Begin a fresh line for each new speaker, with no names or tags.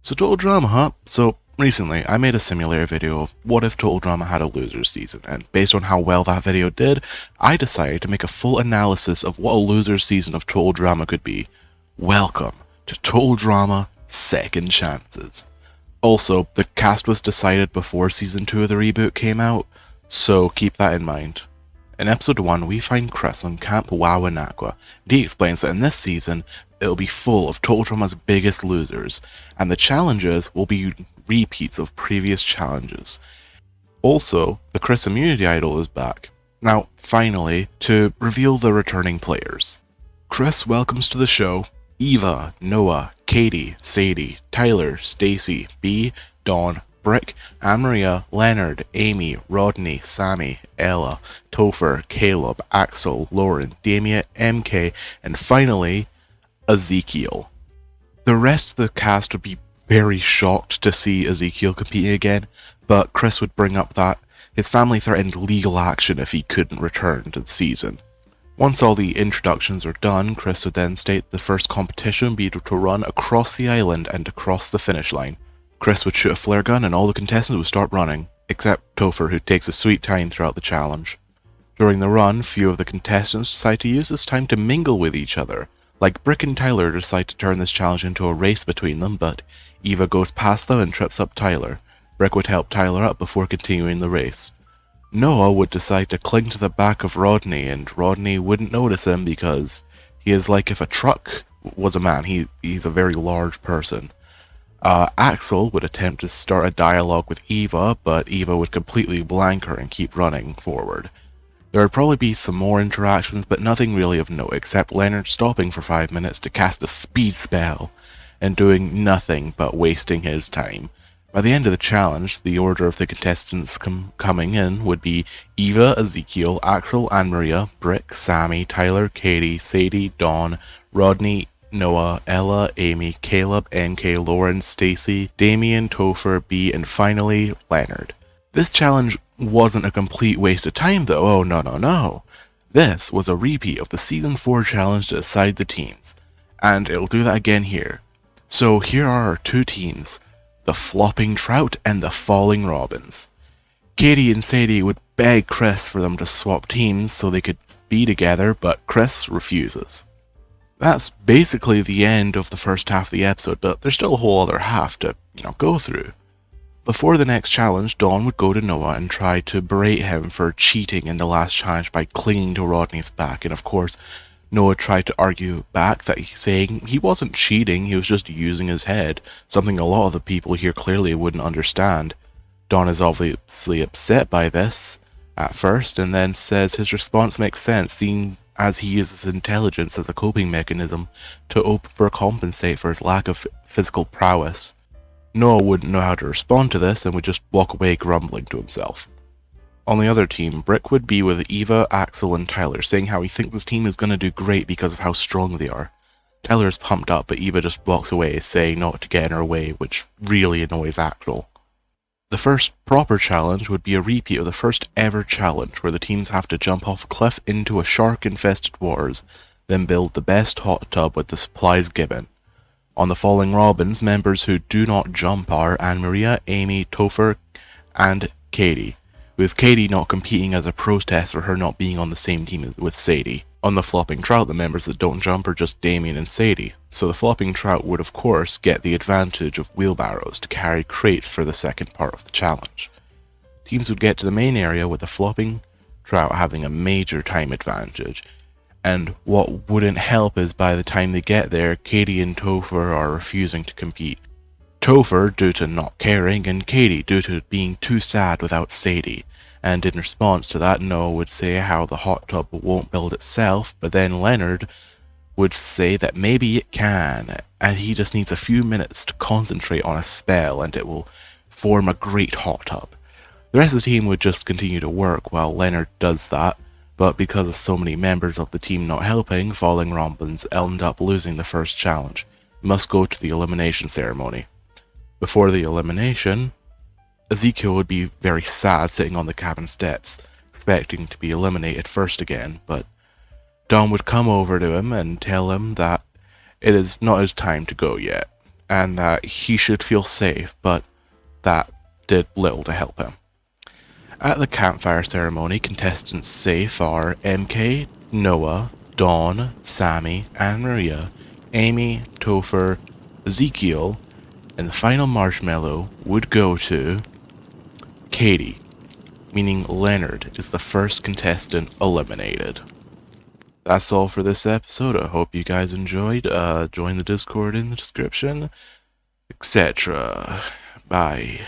So Total Drama, huh? So recently I made a simulator video of what if Total Drama had a loser season, and based on how well that video did, I decided to make a full analysis of what a loser season of Total Drama could be. Welcome to Total Drama Second Chances. Also, the cast was decided before season 2 of the reboot came out, so keep that in mind. In episode 1, we find Chris on Camp Wawanakwa, and he explains that in this season, it'll be full of Total Drama's biggest losers, and the challenges will be repeats of previous challenges. Also, the Chris Immunity Idol is back. Now, finally, to reveal the returning players. Chris welcomes to the show Eva, Noah, Katie, Sadie, Tyler, Stacy, B, Dawn, Brick, Anne-Maria, Leonard, Amy, Rodney, Sammy, Ella, Topher, Caleb, Axel, Lauren, Damien, MK, and finally, Ezekiel. The rest of the cast would be very shocked to see Ezekiel competing again, but Chris would bring up that his family threatened legal action if he couldn't return to the season. Once all the introductions are done, Chris would then state the first competition would be to run across the island and across the finish line. Chris would shoot a flare gun and all the contestants would start running, except Topher, who takes a sweet time throughout the challenge. During the run, few of the contestants decide to use this time to mingle with each other. Like Brick and Tyler decide to turn this challenge into a race between them, but Eva goes past them and trips up Tyler. Brick would help Tyler up before continuing the race. Noah would decide to cling to the back of Rodney, and Rodney wouldn't notice him because he is like if a truck was a man. He's a very large person. Axel would attempt to start a dialogue with Eva, but Eva would completely blank her and keep running forward. There would probably be some more interactions, but nothing really of note except Leonard stopping for 5 minutes to cast a speed spell and doing nothing but wasting his time. By the end of the challenge, the order of the contestants coming in would be Eva, Ezekiel, Axel, Anne-Maria, Brick, Sammy, Tyler, Katie, Sadie, Dawn, Rodney, Noah, Ella, Amy, Caleb, MK, Lauren, Stacy, Damien, Topher, B, and finally, Leonard. This challenge wasn't a complete waste of time though, oh no. This was a repeat of the Season 4 challenge to decide the teams, and it'll do that again here. So here are our two teams, the Flopping Trout and the Falling Robins. Katie and Sadie would beg Chris for them to swap teams so they could be together, but Chris refuses. That's basically the end of the first half of the episode, but there's still a whole other half to, go through. Before the next challenge, Dawn would go to Noah and try to berate him for cheating in the last challenge by clinging to Rodney's back, and of course, Noah tried to argue back that he's saying he wasn't cheating, he was just using his head, something a lot of the people here clearly wouldn't understand. Dawn is obviously upset by this at first, and then says his response makes sense, seeing as he uses intelligence as a coping mechanism to overcompensate for his lack of physical prowess. Noah wouldn't know how to respond to this and would just walk away grumbling to himself. On the other team, Brick would be with Eva, Axel, and Tyler, saying how he thinks this team is going to do great because of how strong they are. Tyler is pumped up, but Eva just walks away, saying not to get in her way, which really annoys Axel. The first proper challenge would be a repeat of the first ever challenge, where the teams have to jump off a cliff into a shark-infested waters, then build the best hot tub with the supplies given. On the Falling Robins, members who do not jump are Anne-Maria, Amy, Topher, and Katie, with Katie not competing as a protest for her not being on the same team with Sadie. On the Flopping Trout, the members that don't jump are just Damien and Sadie, so the Flopping Trout would of course get the advantage of wheelbarrows to carry crates for the second part of the challenge. Teams would get to the main area with the Flopping Trout having a major time advantage, and what wouldn't help is by the time they get there, Katie and Topher are refusing to compete. Topher due to not caring, and Katie due to being too sad without Sadie. And in response to that, Noah would say how the hot tub won't build itself, but then Leonard would say that maybe it can, and he just needs a few minutes to concentrate on a spell and it will form a great hot tub. The rest of the team would just continue to work while Leonard does that, but because of so many members of the team not helping, Falling Robins end up losing the first challenge. They must go to the elimination ceremony. Before the elimination, Ezekiel would be very sad sitting on the cabin steps, expecting to be eliminated first again, but Dawn would come over to him and tell him that it is not his time to go yet. and that he should feel safe, but that did little to help him. At the campfire ceremony, contestants safe are MK, Noah, Dawn, Sammy, Anne-Maria, Amy, Topher, Ezekiel, and the final marshmallow would go to Katie, meaning Leonard is the first contestant eliminated. That's all for this episode. I hope you guys enjoyed. Join the Discord in the description, etc. Bye.